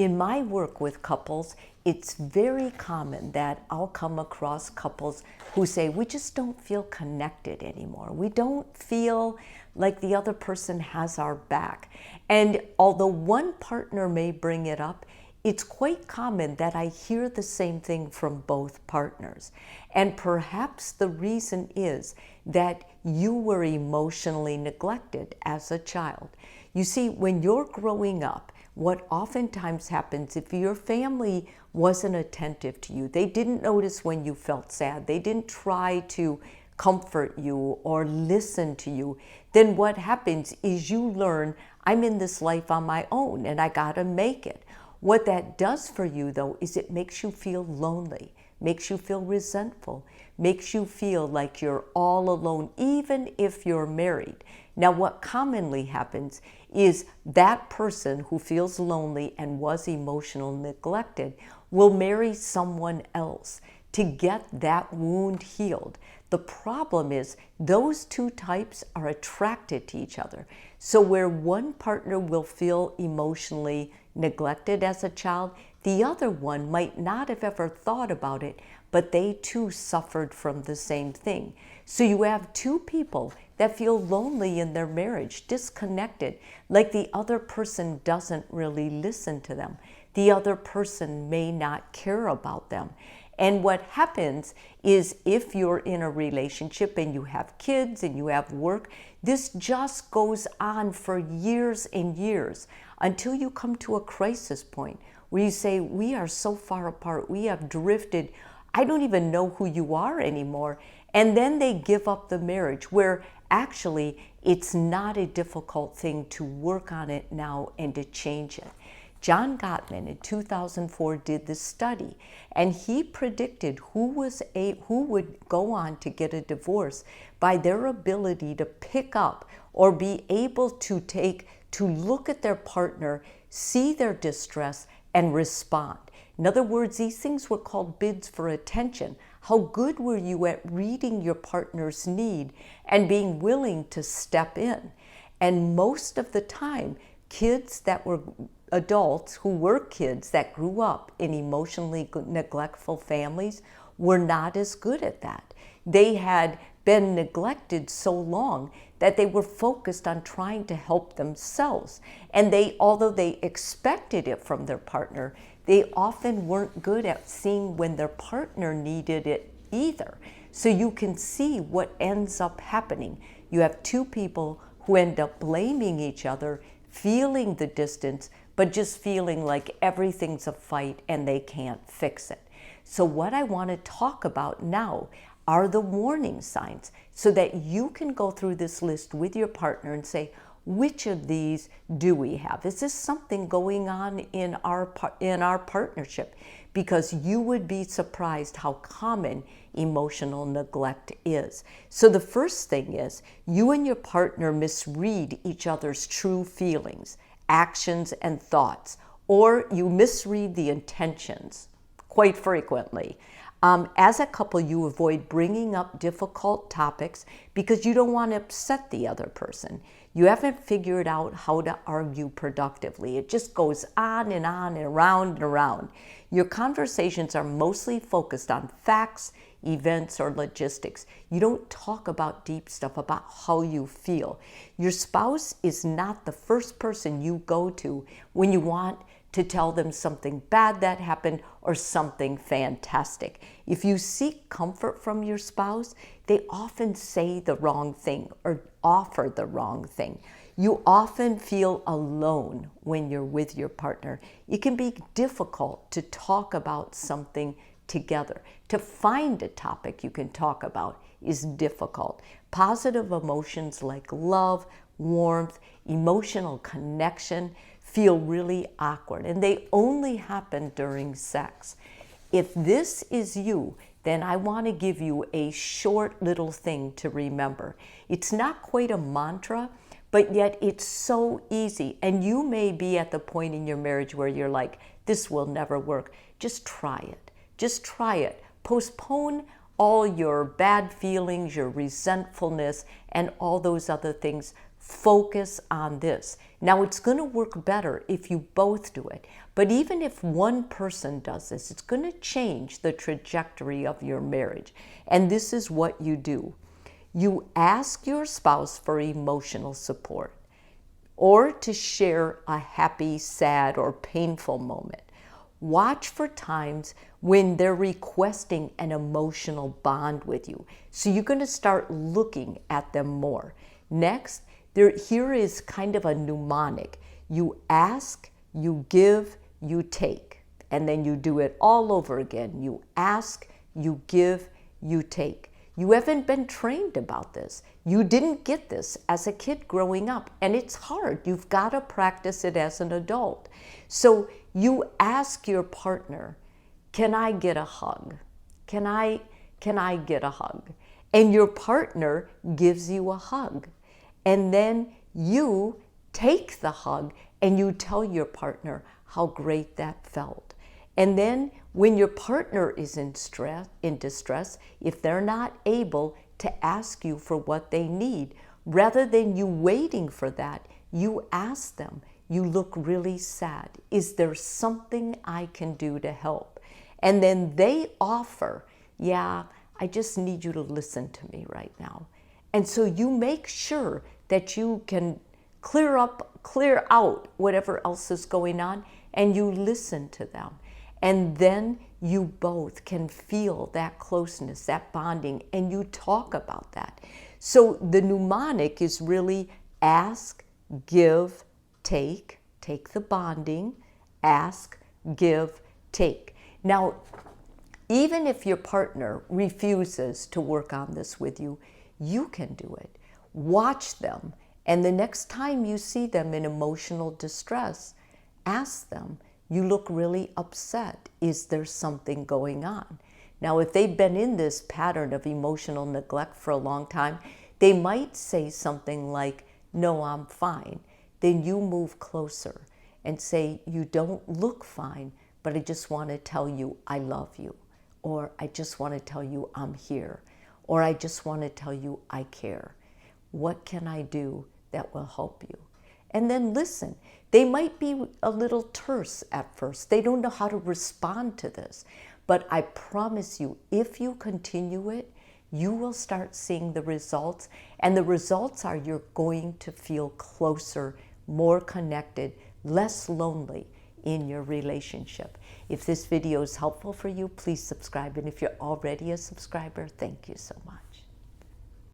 in my work with couples, it's very common that I'll come across couples who say, we just don't feel connected anymore. We don't feel like the other person has our back. And although one partner may bring it up, it's quite common that I hear the same thing from both partners. And perhaps the reason is that you were emotionally neglected as a child. You see, when you're growing up, what oftentimes happens, if your family wasn't attentive to you, they didn't notice when you felt sad, they didn't try to comfort you or listen to you, then what happens is you learn, I'm in this life on my own and I gotta make it. What that does for you, though, is it makes you feel lonely, makes you feel resentful, makes you feel like you're all alone, even if you're married. Now, what commonly happens is that person who feels lonely and was emotionally neglected will marry someone else to get that wound healed. The problem is those two types are attracted to each other. So where one partner will feel emotionally neglected as a child, the other one might not have ever thought about it, but they too suffered from the same thing. So you have two people that feel lonely in their marriage, disconnected, like the other person doesn't really listen to them. The other person may not care about them. And what happens is if you're in a relationship and you have kids and you have work, this just goes on for years and years until you come to a crisis point where you say, we are so far apart, we have drifted, I don't even know who you are anymore. And then they give up the marriage, where actually it's not a difficult thing to work on it now and to change it. John Gottman in 2004 did this study, and he predicted who would go on to get a divorce by their ability to pick up or be able to look at their partner, see their distress, and respond. In other words, these things were called bids for attention. How good were you at reading your partner's need and being willing to step in? And most of the time, kids that were adults who were kids that grew up in emotionally neglectful families were not as good at that. They had been neglected so long that they were focused on trying to help themselves. And although they expected it from their partner, they often weren't good at seeing when their partner needed it either. So you can see what ends up happening. You have two people who end up blaming each other, feeling the distance, but just feeling like everything's a fight and they can't fix it. So what I want to talk about now are the warning signs so that you can go through this list with your partner and say, which of these do we have? Is this something going on in our partnership? Because you would be surprised how common emotional neglect is. So the first thing is you and your partner misread each other's true feelings, actions, and thoughts, or you misread the intentions quite frequently. As a couple, you avoid bringing up difficult topics because you don't want to upset the other person. You haven't figured out how to argue productively. It just goes on and around and around. Your conversations are mostly focused on facts, events, or logistics. You don't talk about deep stuff, about how you feel. Your spouse is not the first person you go to when you want to tell them something bad that happened or something fantastic. If you seek comfort from your spouse, they often say the wrong thing or offer the wrong thing. You often feel alone when you're with your partner. It can be difficult to talk about something together. To find a topic you can talk about is difficult. Positive emotions like love, warmth, emotional connection feel really awkward, and they only happen during sex. If this is you, then I want to give you a short little thing to remember. It's not quite a mantra, but yet it's so easy. And you may be at the point in your marriage where you're like, this will never work. Just try it. Just try it. Postpone all your bad feelings, your resentfulness, and all those other things Focus on this. Now, it's going to work better if you both do it. But even if one person does this, it's going to change the trajectory of your marriage. And this is what you do. You ask your spouse for emotional support or to share a happy, sad, or painful moment. Watch for times when they're requesting an emotional bond with you. So you're going to start looking at them more. Next, here is kind of a mnemonic. You ask, you give, you take. And then you do it all over again. You ask, you give, you take. You haven't been trained about this. You didn't get this as a kid growing up, and it's hard. You've got to practice it as an adult. So you ask your partner, can I get a hug? Can I get a hug? And your partner gives you a hug. And then you take the hug and you tell your partner how great that felt. And then when your partner is in distress, if they're not able to ask you for what they need, rather than you waiting for that, you ask them, you look really sad. Is there something I can do to help? And then they offer, yeah, I just need you to listen to me right now. And so you make sure that you can clear out whatever else is going on, and you listen to them. And then you both can feel that closeness, that bonding, and you talk about that. So the mnemonic is really ask, give, take the bonding, ask, give, take. Now, even if your partner refuses to work on this with you, you can do it. Watch them, and the next time you see them in emotional distress, ask them, you look really upset. Is there something going on? Now, if they've been in this pattern of emotional neglect for a long time, they might say something like, no, I'm fine. Then you move closer and say, you don't look fine, but I just want to tell you I love you. Or I just want to tell you I'm here. Or I just want to tell you I care. What can I do that will help you? And then listen. They might be a little terse at first. They don't know how to respond to this. But I promise you, if you continue it, you will start seeing the results. And the results are you're going to feel closer, more connected, less lonely in your relationship. If this video is helpful for you, please subscribe. And if you're already a subscriber, thank you so much.